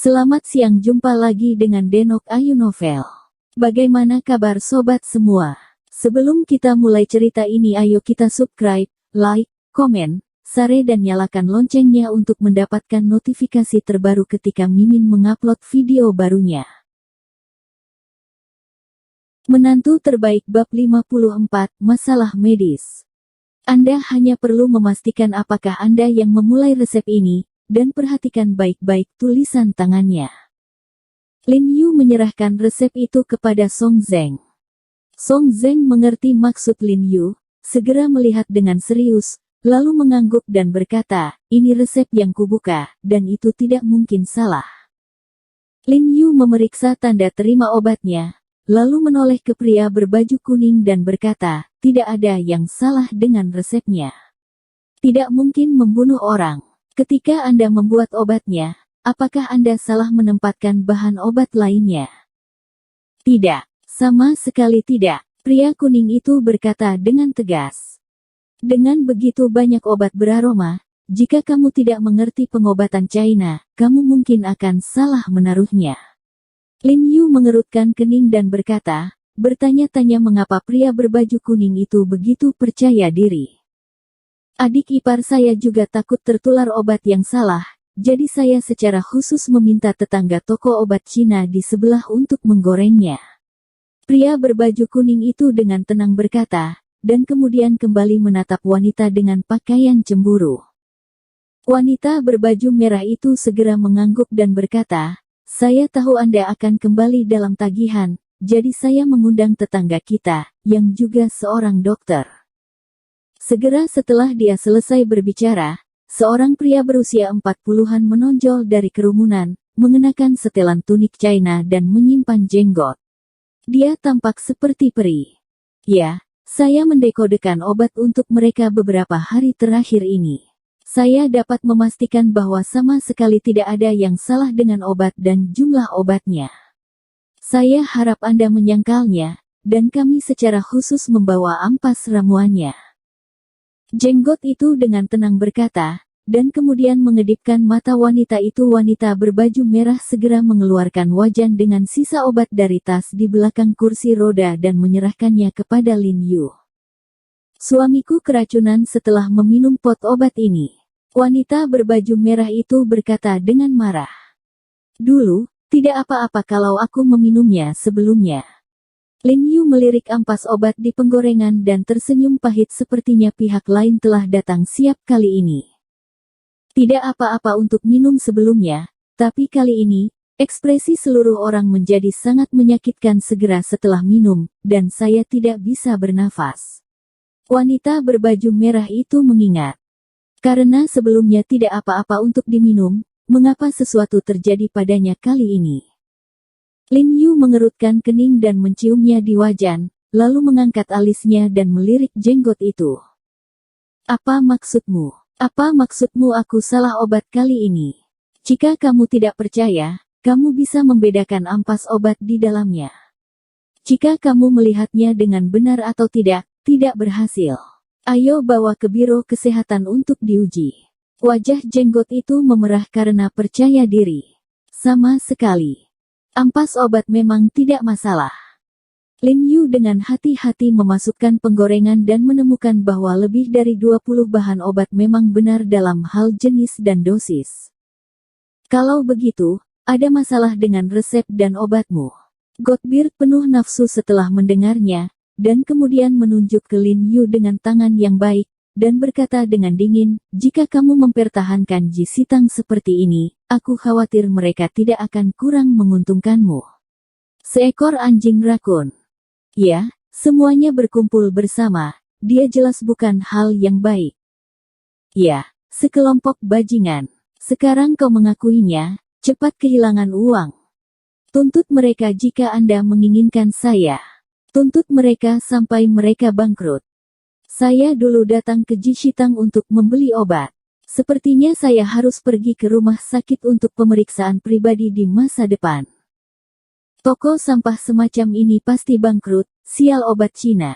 Selamat siang, jumpa lagi dengan Denok Ayu Novel. Bagaimana kabar sobat semua? Sebelum kita mulai cerita ini, ayo kita subscribe, like, komen, share dan nyalakan loncengnya untuk mendapatkan notifikasi terbaru ketika Mimin mengupload video barunya. Menantu terbaik bab 54, masalah medis. Anda hanya perlu memastikan apakah Anda yang memulai resep ini, dan perhatikan baik-baik tulisan tangannya. Lin Yu menyerahkan resep itu kepada Song Zeng. Song Zeng mengerti maksud Lin Yu, segera melihat dengan serius, lalu mengangguk dan berkata, "Ini resep yang kubuka, dan itu tidak mungkin salah." Lin Yu memeriksa tanda terima obatnya, lalu menoleh ke pria berbaju kuning dan berkata, "Tidak ada yang salah dengan resepnya. Tidak mungkin membunuh orang. Ketika Anda membuat obatnya, apakah Anda salah menempatkan bahan obat lainnya?" "Tidak, sama sekali tidak," pria kuning itu berkata dengan tegas. "Dengan begitu banyak obat beraroma, jika kamu tidak mengerti pengobatan China, kamu mungkin akan salah menaruhnya." Lin Yu mengerutkan kening dan berkata, bertanya-tanya mengapa pria berbaju kuning itu begitu percaya diri. "Adik ipar saya juga takut tertular obat yang salah, jadi saya secara khusus meminta tetangga toko obat Cina di sebelah untuk menggorengnya." Pria berbaju kuning itu dengan tenang berkata, dan kemudian kembali menatap wanita dengan pakaian cemburu. Wanita berbaju merah itu segera mengangguk dan berkata, "Saya tahu Anda akan kembali dalam tagihan, jadi saya mengundang tetangga kita, yang juga seorang dokter." Segera setelah dia selesai berbicara, seorang pria berusia 40-an menonjol dari kerumunan, mengenakan setelan tunik China dan menyimpan jenggot. Dia tampak seperti peri. "Ya, saya mendekodekan obat untuk mereka beberapa hari terakhir ini. Saya dapat memastikan bahwa sama sekali tidak ada yang salah dengan obat dan jumlah obatnya. Saya harap Anda menyangkalnya, dan kami secara khusus membawa ampas ramuannya." Jenggot itu dengan tenang berkata, dan kemudian mengedipkan mata wanita itu. Wanita berbaju merah segera mengeluarkan wajan dengan sisa obat dari tas di belakang kursi roda dan menyerahkannya kepada Lin Yu. "Suamiku keracunan setelah meminum pot obat ini," wanita berbaju merah itu berkata dengan marah. "Dulu, tidak apa-apa kalau aku meminumnya sebelumnya." Lin Yu melirik ampas obat di penggorengan dan tersenyum pahit, sepertinya pihak lain telah datang siap kali ini. "Tidak apa-apa untuk minum sebelumnya, tapi kali ini, ekspresi seluruh orang menjadi sangat menyakitkan segera setelah minum, dan saya tidak bisa bernafas." Wanita berbaju merah itu mengingat. Karena sebelumnya tidak apa-apa untuk diminum, mengapa sesuatu terjadi padanya kali ini? Lin Yu mengerutkan kening dan menciumnya di wajan, lalu mengangkat alisnya dan melirik jenggot itu. "Apa maksudmu? Apa maksudmu aku salah obat kali ini? Jika kamu tidak percaya, kamu bisa membedakan ampas obat di dalamnya. Jika kamu melihatnya dengan benar atau tidak berhasil. Ayo bawa ke biro kesehatan untuk diuji." Wajah jenggot itu memerah karena percaya diri. "Sama sekali. Ampas obat memang tidak masalah." Lin Yu dengan hati-hati memasukkan penggorengan dan menemukan bahwa lebih dari 20 bahan obat memang benar dalam hal jenis dan dosis. "Kalau begitu, ada masalah dengan resep dan obatmu." Godbir penuh nafsu setelah mendengarnya, dan kemudian menunjuk ke Lin Yu dengan tangan yang baik, dan berkata dengan dingin, "Jika kamu mempertahankan Ji Sitang seperti ini, aku khawatir mereka tidak akan kurang menguntungkanmu." Seekor anjing rakun. "Ya, semuanya berkumpul bersama, dia jelas bukan hal yang baik." "Ya, sekelompok bajingan. Sekarang kau mengakuinya, cepat kehilangan uang. Tuntut mereka jika Anda menginginkan saya. Tuntut mereka sampai mereka bangkrut. Saya dulu datang ke Ji Sitang untuk membeli obat. Sepertinya saya harus pergi ke rumah sakit untuk pemeriksaan pribadi di masa depan. Toko sampah semacam ini pasti bangkrut, sial obat Cina."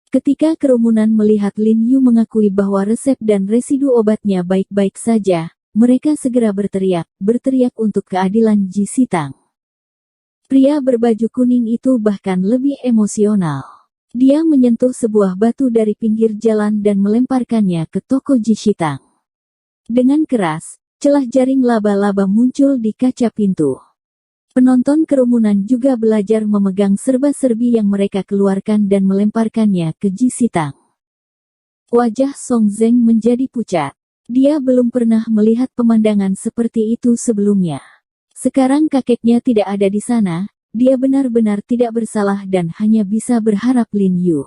Ketika kerumunan melihat Lin Yu mengakui bahwa resep dan residu obatnya baik-baik saja, mereka segera berteriak untuk keadilan Ji Sitang. Pria berbaju kuning itu bahkan lebih emosional. Dia menyentuh sebuah batu dari pinggir jalan dan melemparkannya ke toko Ji Sitang. Dengan keras, celah jaring laba-laba muncul di kaca pintu. Penonton kerumunan juga belajar memegang serba-serbi yang mereka keluarkan dan melemparkannya ke Ji Sitang. Wajah Song Zeng menjadi pucat. Dia belum pernah melihat pemandangan seperti itu sebelumnya. Sekarang kakeknya tidak ada di sana, dia benar-benar tidak bersalah dan hanya bisa berharap Lin Yu.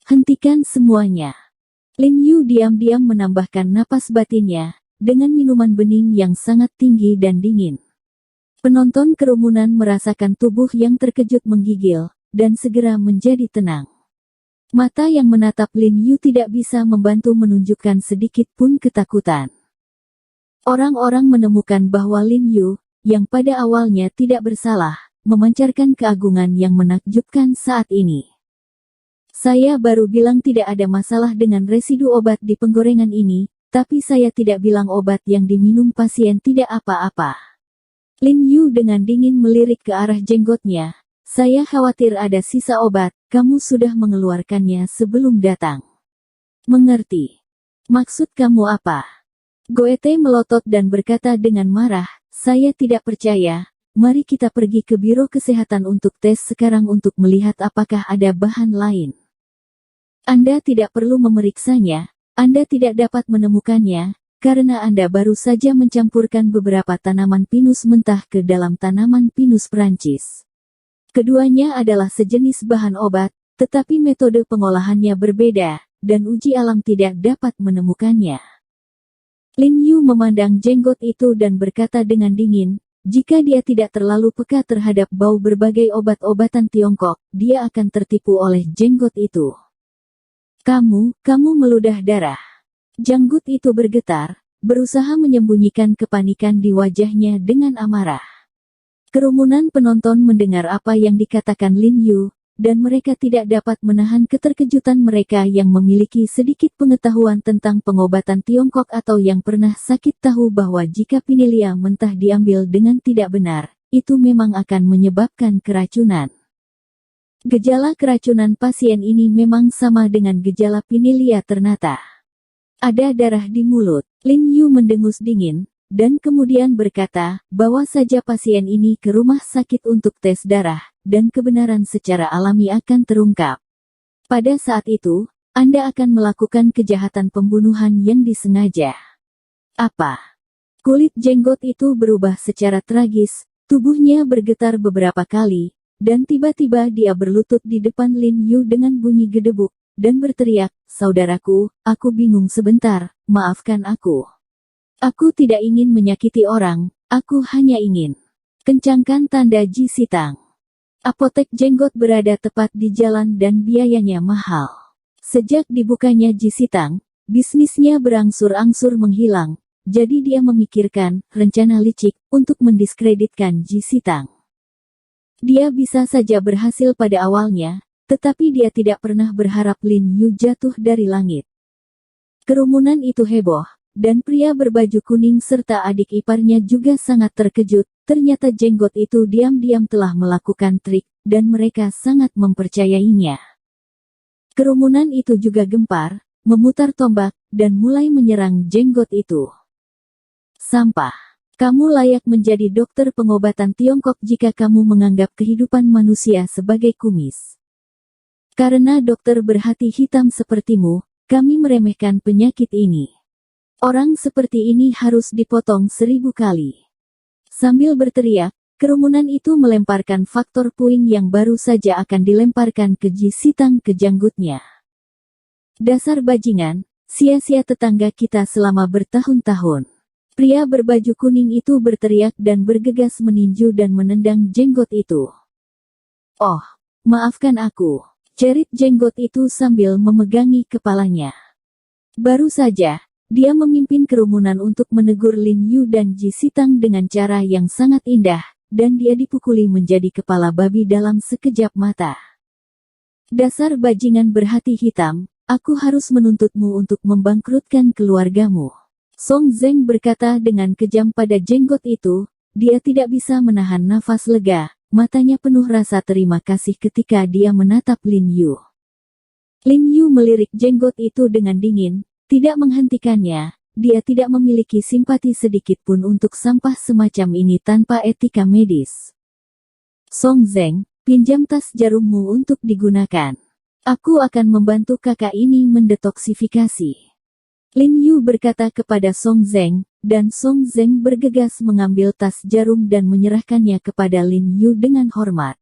Hentikan semuanya. Lin Yu diam-diam menambahkan napas batinnya, dengan minuman bening yang sangat tinggi dan dingin. Penonton kerumunan merasakan tubuh yang terkejut menggigil, dan segera menjadi tenang. Mata yang menatap Lin Yu tidak bisa membantu menunjukkan sedikit pun ketakutan. Orang-orang menemukan bahwa Lin Yu, yang pada awalnya tidak bersalah, memancarkan keagungan yang menakjubkan saat ini. Saya baru bilang tidak ada masalah dengan residu obat di penggorengan ini, tapi saya tidak bilang obat yang diminum pasien tidak apa-apa. Lin Yu dengan dingin melirik ke arah jenggotnya. Saya khawatir ada sisa obat, kamu sudah mengeluarkannya sebelum datang. Mengerti? Maksud kamu apa? Goethe melotot dan berkata dengan marah, saya tidak percaya, mari kita pergi ke biro kesehatan untuk tes sekarang untuk melihat apakah ada bahan lain. Anda tidak perlu memeriksanya, Anda tidak dapat menemukannya, karena Anda baru saja mencampurkan beberapa tanaman pinus mentah ke dalam tanaman pinus Prancis. Keduanya adalah sejenis bahan obat, tetapi metode pengolahannya berbeda, dan uji alam tidak dapat menemukannya. Lin Yu memandang jenggot itu dan berkata dengan dingin, jika dia tidak terlalu peka terhadap bau berbagai obat-obatan Tiongkok, dia akan tertipu oleh jenggot itu. Kamu meludah darah. Janggut itu bergetar, berusaha menyembunyikan kepanikan di wajahnya dengan amarah. Kerumunan penonton mendengar apa yang dikatakan Lin Yu, dan mereka tidak dapat menahan keterkejutan mereka yang memiliki sedikit pengetahuan tentang pengobatan Tiongkok atau yang pernah sakit tahu bahwa jika pinilia mentah diambil dengan tidak benar, itu memang akan menyebabkan keracunan. Gejala keracunan pasien ini memang sama dengan gejala pinilia ternata. Ada darah di mulut. Lin Yu mendengus dingin, dan kemudian berkata, bawa saja pasien ini ke rumah sakit untuk tes darah, dan kebenaran secara alami akan terungkap. Pada saat itu, Anda akan melakukan kejahatan pembunuhan yang disengaja. Apa? Kulit jenggot itu berubah secara tragis, tubuhnya bergetar beberapa kali, dan tiba-tiba dia berlutut di depan Lin Yu dengan bunyi gedebuk, dan berteriak, saudaraku, aku bingung sebentar, maafkan aku. Aku tidak ingin menyakiti orang, aku hanya ingin. Kencangkan tanda Ji Sitang. Apotek jenggot berada tepat di jalan dan biayanya mahal. Sejak dibukanya Ji Sitang, bisnisnya berangsur-angsur menghilang, jadi dia memikirkan rencana licik untuk mendiskreditkan Ji Sitang. Dia bisa saja berhasil pada awalnya, tetapi dia tidak pernah berharap Lin Yu jatuh dari langit. Kerumunan itu heboh, dan pria berbaju kuning serta adik iparnya juga sangat terkejut, ternyata jenggot itu diam-diam telah melakukan trik, dan mereka sangat mempercayainya. Kerumunan itu juga gempar, memutar tombak, dan mulai menyerang jenggot itu. Sampah. Kamu layak menjadi dokter pengobatan Tiongkok jika kamu menganggap kehidupan manusia sebagai kumis. Karena dokter berhati hitam sepertimu, kami meremehkan penyakit ini. Orang seperti ini harus dipotong 1000 kali. Sambil berteriak, kerumunan itu melemparkan faktor puing yang baru saja akan dilemparkan ke Ji Sitang ke janggutnya. Dasar bajingan, sia-sia tetangga kita selama bertahun-tahun. Pria berbaju kuning itu berteriak dan bergegas meninju dan menendang jenggot itu. Oh, maafkan aku. Cerit jenggot itu sambil memegangi kepalanya. Baru saja, dia memimpin kerumunan untuk menegur Lin Yu dan Ji Sitang dengan cara yang sangat indah, dan dia dipukuli menjadi kepala babi dalam sekejap mata. Dasar bajingan berhati hitam, aku harus menuntutmu untuk membangkrutkan keluargamu. Song Zeng berkata dengan kejam pada jenggot itu. Dia tidak bisa menahan nafas lega, matanya penuh rasa terima kasih ketika dia menatap Lin Yu. Lin Yu melirik jenggot itu dengan dingin, tidak menghentikannya. Dia tidak memiliki simpati sedikit pun untuk sampah semacam ini tanpa etika medis. Song Zeng, pinjam tas jarummu untuk digunakan. Aku akan membantu kakak ini mendetoksifikasi. Lin Yu berkata kepada Song Zeng, dan Song Zeng bergegas mengambil tas jarum dan menyerahkannya kepada Lin Yu dengan hormat.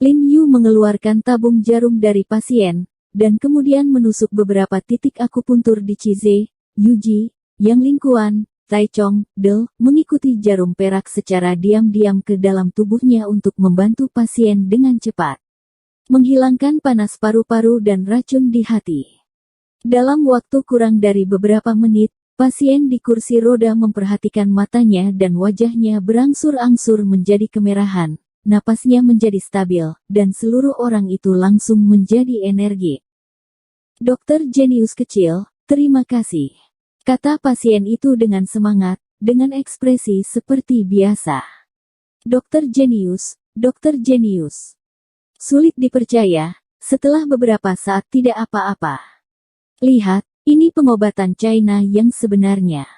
Lin Yu mengeluarkan tabung jarum dari pasien, dan kemudian menusuk beberapa titik akupuntur di Cize, Yuji, Yang Lingkuan, Taichung, Del, mengikuti jarum perak secara diam-diam ke dalam tubuhnya untuk membantu pasien dengan cepat. Menghilangkan panas paru-paru dan racun di hati. Dalam waktu kurang dari beberapa menit, pasien di kursi roda memperhatikan matanya dan wajahnya berangsur-angsur menjadi kemerahan, napasnya menjadi stabil, dan seluruh orang itu langsung menjadi energi. Dokter jenius kecil, terima kasih. Kata pasien itu dengan semangat, dengan ekspresi seperti biasa. Dokter jenius, dokter jenius. Sulit dipercaya, setelah beberapa saat tidak apa-apa. Lihat, ini pengobatan China yang sebenarnya.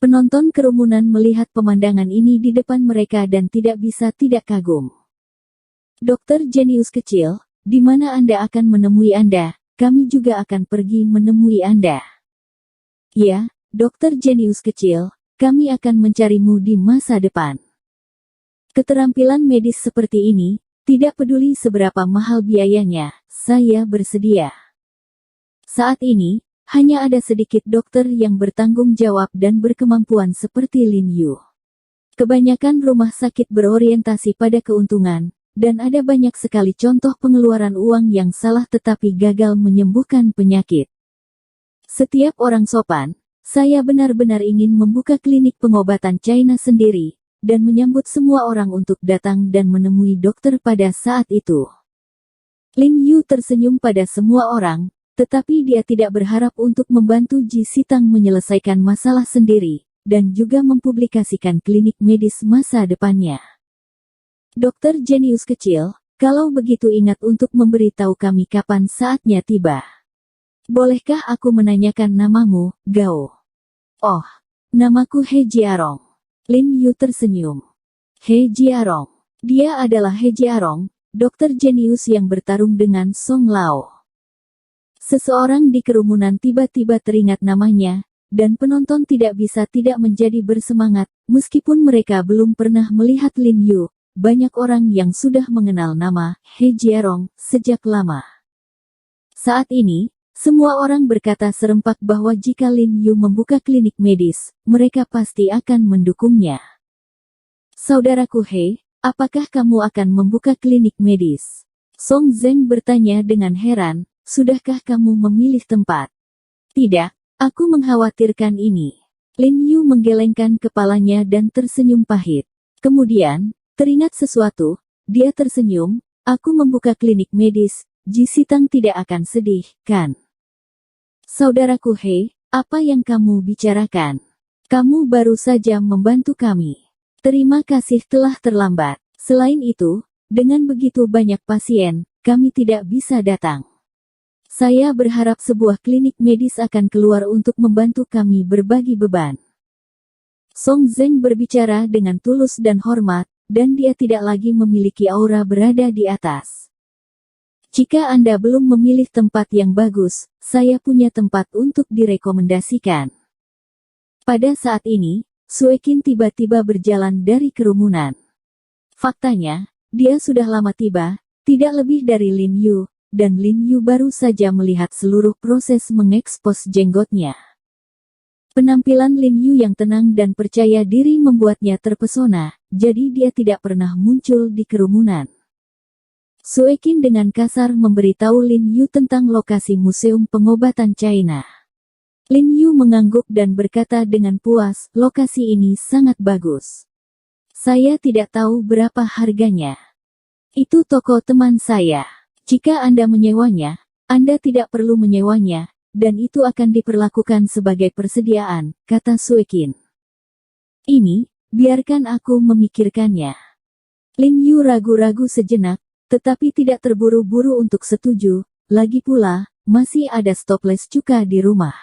Penonton kerumunan melihat pemandangan ini di depan mereka dan tidak bisa tidak kagum. Dokter jenius kecil, di mana Anda akan menemui Anda, kami juga akan pergi menemui Anda. Ya, dokter jenius kecil, kami akan mencarimu di masa depan. Keterampilan medis seperti ini, tidak peduli seberapa mahal biayanya, saya bersedia. Saat ini, hanya ada sedikit dokter yang bertanggung jawab dan berkemampuan seperti Lin Yu. Kebanyakan rumah sakit berorientasi pada keuntungan, dan ada banyak sekali contoh pengeluaran uang yang salah tetapi gagal menyembuhkan penyakit. Setiap orang sopan, saya benar-benar ingin membuka klinik pengobatan China sendiri, dan menyambut semua orang untuk datang dan menemui dokter pada saat itu. Lin Yu tersenyum pada semua orang, tetapi dia tidak berharap untuk membantu Ji Sitang menyelesaikan masalah sendiri, dan juga mempublikasikan klinik medis masa depannya. Dokter jenius kecil, kalau begitu ingat untuk memberitahu kami kapan saatnya tiba. Bolehkah aku menanyakan namamu, Gao? Oh, namaku He Jiarong. Lin Yu tersenyum. He Jiarong. Dia adalah He Jiarong, dokter jenius yang bertarung dengan Song Lao. Seseorang di kerumunan tiba-tiba teringat namanya, dan penonton tidak bisa tidak menjadi bersemangat, meskipun mereka belum pernah melihat Lin Yu. Banyak orang yang sudah mengenal nama He Jiarong sejak lama. Saat ini, semua orang berkata serempak bahwa jika Lin Yu membuka klinik medis, mereka pasti akan mendukungnya. Saudaraku He, apakah kamu akan membuka klinik medis? Song Zeng bertanya dengan heran. Sudahkah kamu memilih tempat? Tidak, aku mengkhawatirkan ini. Lin Yu menggelengkan kepalanya dan tersenyum pahit. Kemudian, teringat sesuatu, dia tersenyum, aku membuka klinik medis, Ji Sitang tidak akan sedih, kan? Saudaraku He, apa yang kamu bicarakan? Kamu baru saja membantu kami. Terima kasih telah terlambat. Selain itu, dengan begitu banyak pasien, kami tidak bisa datang. Saya berharap sebuah klinik medis akan keluar untuk membantu kami berbagi beban. Song Zeng berbicara dengan tulus dan hormat, dan dia tidak lagi memiliki aura berada di atas. Jika Anda belum memilih tempat yang bagus, saya punya tempat untuk direkomendasikan. Pada saat ini, Suekin tiba-tiba berjalan dari kerumunan. Faktanya, dia sudah lama tiba, tidak lebih dari Lin Yu. Dan Lin Yu baru saja melihat seluruh proses mengekspos jenggotnya. Penampilan Lin Yu yang tenang dan percaya diri membuatnya terpesona, jadi dia tidak pernah muncul di kerumunan. Suekin dengan kasar memberitahu Lin Yu tentang lokasi Museum Pengobatan China. Lin Yu mengangguk dan berkata dengan puas, lokasi ini sangat bagus. Saya tidak tahu berapa harganya. Itu toko teman saya. Jika Anda menyewanya, Anda tidak perlu menyewanya, dan itu akan diperlakukan sebagai persediaan, kata Suekin. Ini, biarkan aku memikirkannya. Lin Yu ragu-ragu sejenak, tetapi tidak terburu-buru untuk setuju, lagi pula, masih ada stoples cuka di rumah.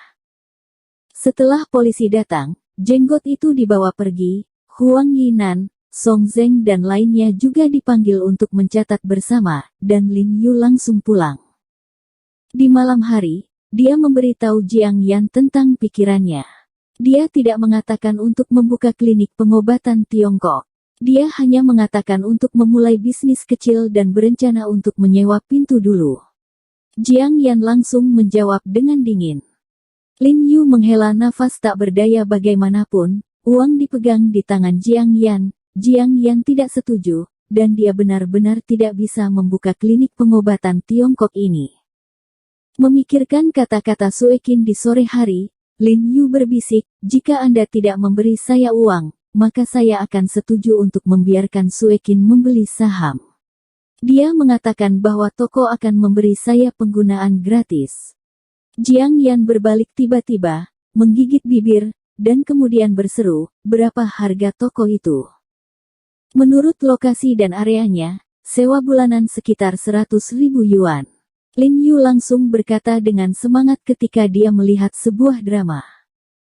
Setelah polisi datang, jenggot itu dibawa pergi, Huang Yinan, Song Zeng dan lainnya juga dipanggil untuk mencatat bersama, dan Lin Yu langsung pulang. Di malam hari, dia memberitahu Jiang Yan tentang pikirannya. Dia tidak mengatakan untuk membuka klinik pengobatan Tiongkok. Dia hanya mengatakan untuk memulai bisnis kecil dan berencana untuk menyewa pintu dulu. Jiang Yan langsung menjawab dengan dingin. Lin Yu menghela nafas tak berdaya bagaimanapun, uang dipegang di tangan Jiang Yan. Jiang Yan tidak setuju, dan dia benar-benar tidak bisa membuka klinik pengobatan Tiongkok ini. Memikirkan kata-kata Suekin di sore hari, Lin Yu berbisik, jika Anda tidak memberi saya uang, maka saya akan setuju untuk membiarkan Suekin membeli saham. Dia mengatakan bahwa toko akan memberi saya penggunaan gratis. Jiang Yan berbalik tiba-tiba, menggigit bibir, dan kemudian berseru, berapa harga toko itu? Menurut lokasi dan areanya, sewa bulanan sekitar 100.000 yuan. Lin Yu langsung berkata dengan semangat ketika dia melihat sebuah drama.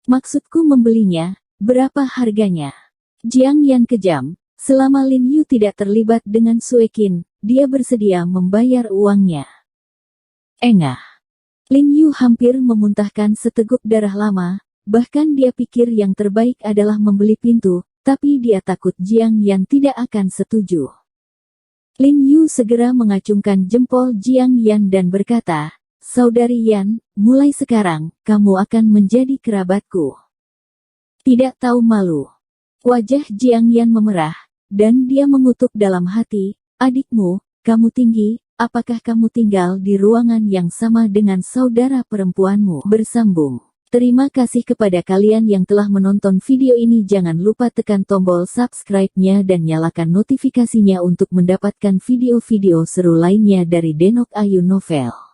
Maksudku membelinya, berapa harganya? Jiang Yan kejam, selama Lin Yu tidak terlibat dengan Suekin, dia bersedia membayar uangnya. Engah. Lin Yu hampir memuntahkan seteguk darah lama, bahkan dia pikir yang terbaik adalah membeli pintu, tapi dia takut Jiang Yan tidak akan setuju. Lin Yu segera mengacungkan jempol Jiang Yan dan berkata, Saudari Yan, mulai sekarang, kamu akan menjadi kerabatku. Tidak tahu malu. Wajah Jiang Yan memerah, dan dia mengutuk dalam hati, adikmu, kamu tinggi, apakah kamu tinggal di ruangan yang sama dengan saudara perempuanmu? Bersambung. Terima kasih kepada kalian yang telah menonton video ini. Jangan lupa tekan tombol subscribe-nya dan nyalakan notifikasinya untuk mendapatkan video-video seru lainnya dari Denok Ayu Novel.